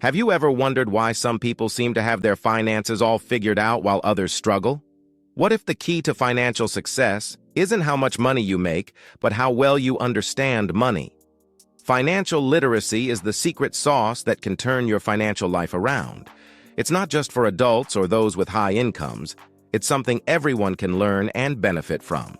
Have you ever wondered why some people seem to have their finances all figured out while others struggle? What if the key to financial success isn't how much money you make, but how well you understand money? Financial literacy is the secret sauce that can turn your financial life around. It's not just for adults or those with high incomes. It's something everyone can learn and benefit from.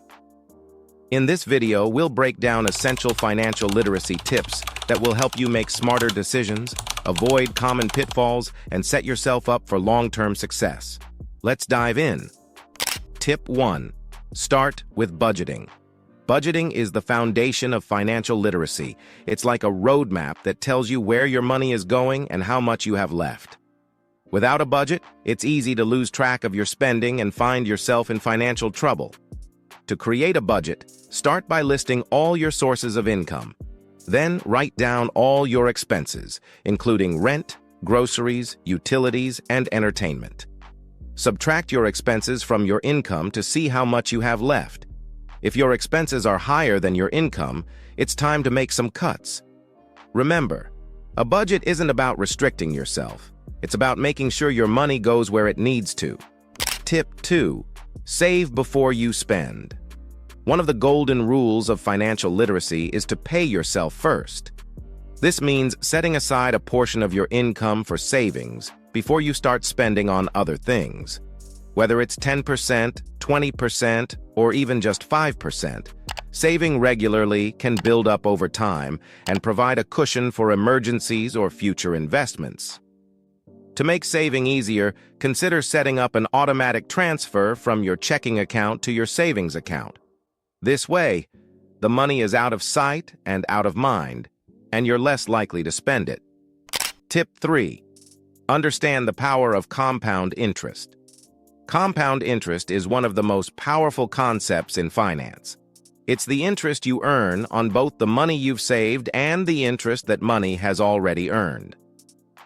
In this video, we'll break down essential financial literacy tips that will help you make smarter decisions, avoid common pitfalls, and set yourself up for long-term success. Let's dive in. Tip 1. Start with budgeting. Budgeting is the foundation of financial literacy. It's like a roadmap that tells you where your money is going and how much you have left. Without a budget, it's easy to lose track of your spending and find yourself in financial trouble. To create a budget, start by listing all your sources of income. Then write down all your expenses, including rent, groceries, utilities, and entertainment. Subtract your expenses from your income to see how much you have left. If your expenses are higher than your income, it's time to make some cuts. Remember, a budget isn't about restricting yourself. It's about making sure your money goes where it needs to. Tip 2. Save before you spend. One of the golden rules of financial literacy is to pay yourself first. This means setting aside a portion of your income for savings before you start spending on other things. Whether it's 10%, 20%, or even just 5%, saving regularly can build up over time and provide a cushion for emergencies or future investments. To make saving easier, consider setting up an automatic transfer from your checking account to your savings account. This way, the money is out of sight and out of mind, and you're less likely to spend it. Tip 3. Understand the power of compound interest. Compound interest is one of the most powerful concepts in finance. It's the interest you earn on both the money you've saved and the interest that money has already earned.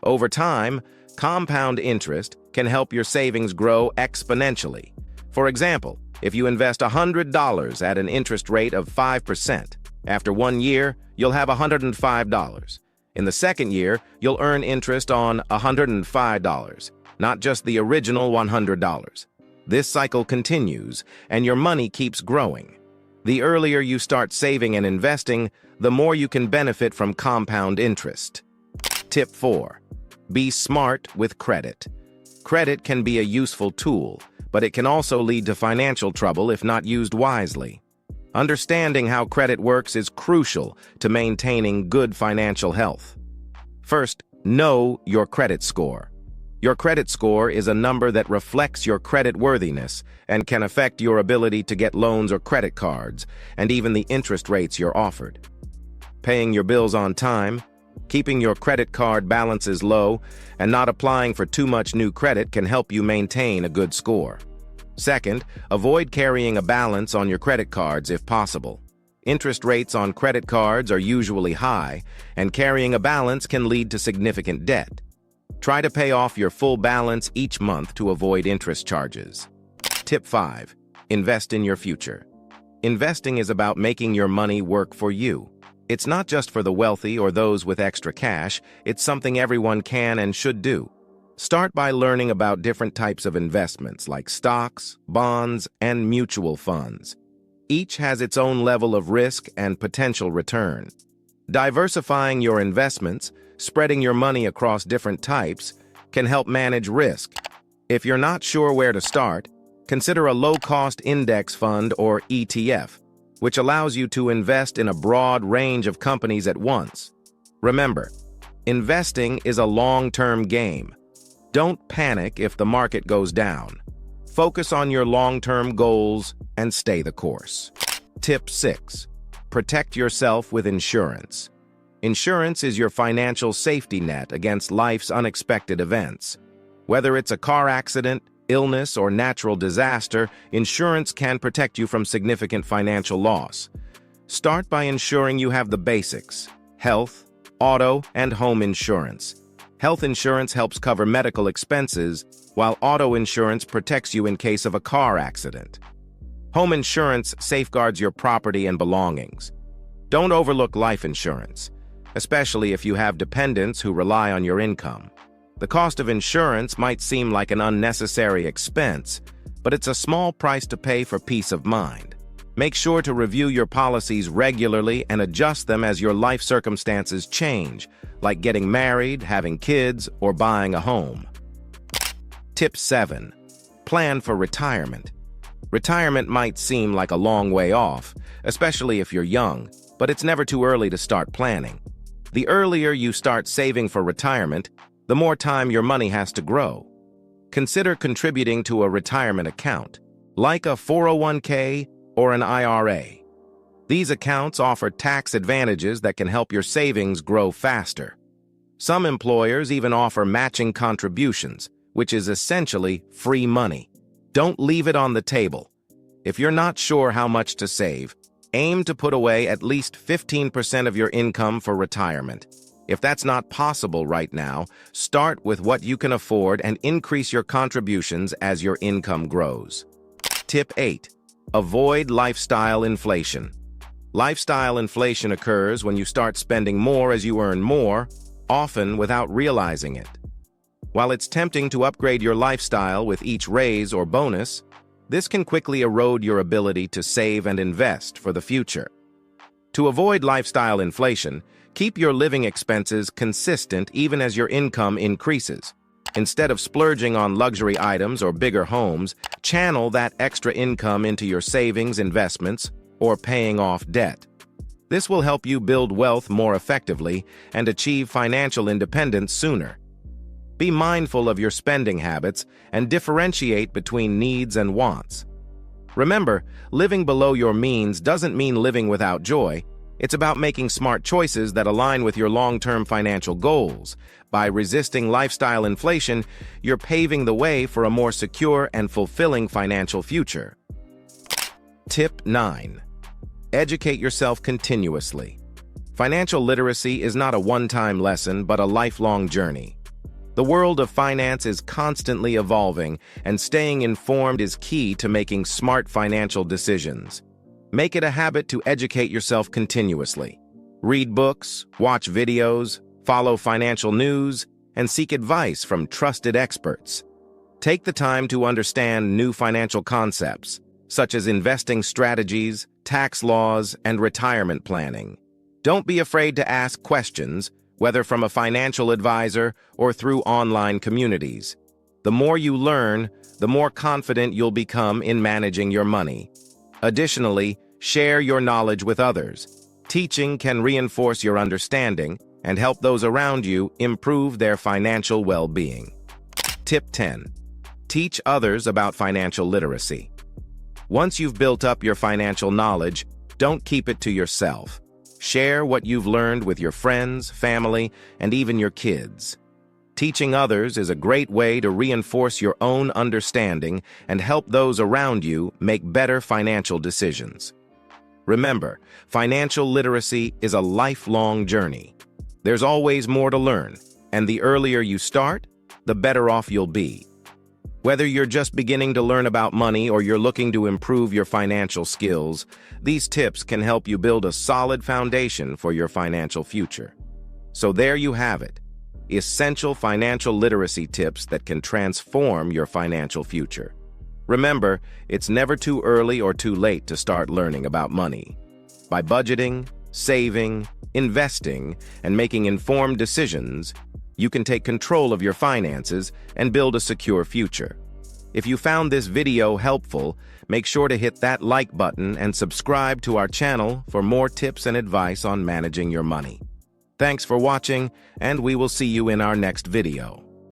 Over time, compound interest can help your savings grow exponentially. For example, if you invest $100 at an interest rate of 5%, after 1 year, you'll have $105. In the second year, you'll earn interest on $105, not just the original $100. This cycle continues, and your money keeps growing. The earlier you start saving and investing, the more you can benefit from compound interest. Tip 4. Be smart with credit. Credit can be a useful tool, but it can also lead to financial trouble if not used wisely. Understanding how credit works is crucial to maintaining good financial health. First, know your credit score. Your credit score is a number that reflects your credit worthiness and can affect your ability to get loans or credit cards, and even the interest rates you're offered. Paying your bills on time, keeping your credit card balances low, and not applying for too much new credit can help you maintain a good score. Second, avoid carrying a balance on your credit cards if possible. Interest rates on credit cards are usually high, and carrying a balance can lead to significant debt. Try to pay off your full balance each month to avoid interest charges. Tip 5. Invest in your future. Investing is about making your money work for you. It's not just for the wealthy or those with extra cash, it's something everyone can and should do. Start by learning about different types of investments like stocks, bonds, and mutual funds. Each has its own level of risk and potential return. Diversifying your investments, spreading your money across different types, can help manage risk. If you're not sure where to start, consider a low-cost index fund or ETF, which allows you to invest in a broad range of companies at once. Remember, investing is a long-term game. Don't panic if the market goes down. Focus on your long-term goals and stay the course. Tip 6. Protect yourself with insurance. Insurance is your financial safety net against life's unexpected events. Whether it's a car accident, illness, or natural disaster, insurance can protect you from significant financial loss. Start by ensuring you have the basics: health, auto, and home insurance. Health insurance helps cover medical expenses, while auto insurance protects you in case of a car accident. Home insurance safeguards your property and belongings. Don't overlook life insurance. especially if you have dependents who rely on your income. The cost of insurance might seem like an unnecessary expense, but it's a small price to pay for peace of mind. Make sure to review your policies regularly and adjust them as your life circumstances change, like getting married, having kids, or buying a home. Tip 7. Plan for retirement. Retirement might seem like a long way off, especially if you're young, but it's never too early to start planning. The earlier you start saving for retirement, the more time your money has to grow. Consider contributing to a retirement account, like a 401k or an IRA. These accounts offer tax advantages that can help your savings grow faster. Some employers even offer matching contributions, which is essentially free money. Don't leave it on the table. If you're not sure how much to save, aim to put away at least 15% of your income for retirement. If that's not possible right now, start with what you can afford and increase your contributions as your income grows. Tip 8. Avoid lifestyle inflation. Lifestyle inflation occurs when you start spending more as you earn more, often without realizing it. While it's tempting to upgrade your lifestyle with each raise or bonus, this can quickly erode your ability to save and invest for the future. To avoid lifestyle inflation, keep your living expenses consistent even as your income increases. Instead of splurging on luxury items or bigger homes, channel that extra income into your savings, investments, or paying off debt. This will help you build wealth more effectively and achieve financial independence sooner. Be mindful of your spending habits and differentiate between needs and wants. Remember, living below your means doesn't mean living without joy. It's about making smart choices that align with your long-term financial goals. By resisting lifestyle inflation, you're paving the way for a more secure and fulfilling financial future. Tip 9. Educate yourself continuously. Financial literacy is not a one-time lesson, but a lifelong journey. The world of finance is constantly evolving, and staying informed is key to making smart financial decisions. Make it a habit to educate yourself continuously. Read books, watch videos, follow financial news, and seek advice from trusted experts. Take the time to understand new financial concepts, such as investing strategies, tax laws, and retirement planning. Don't be afraid to ask questions, whether from a financial advisor or through online communities. The more you learn, the more confident you'll become in managing your money. Additionally, share your knowledge with others. Teaching can reinforce your understanding and help those around you improve their financial well-being. Tip 10. Teach others about financial literacy. Once you've built up your financial knowledge, don't keep it to yourself. Share what you've learned with your friends, family, and even your kids. Teaching others is a great way to reinforce your own understanding and help those around you make better financial decisions. Remember, financial literacy is a lifelong journey. There's always more to learn, and the earlier you start, the better off you'll be. Whether you're just beginning to learn about money or you're looking to improve your financial skills, these tips can help you build a solid foundation for your financial future. So there you have it, essential financial literacy tips that can transform your financial future. Remember, it's never too early or too late to start learning about money. By budgeting, saving, investing, and making informed decisions, you can take control of your finances and build a secure future. If you found this video helpful, make sure to hit that like button and subscribe to our channel for more tips and advice on managing your money. Thanks for watching, and we will see you in our next video.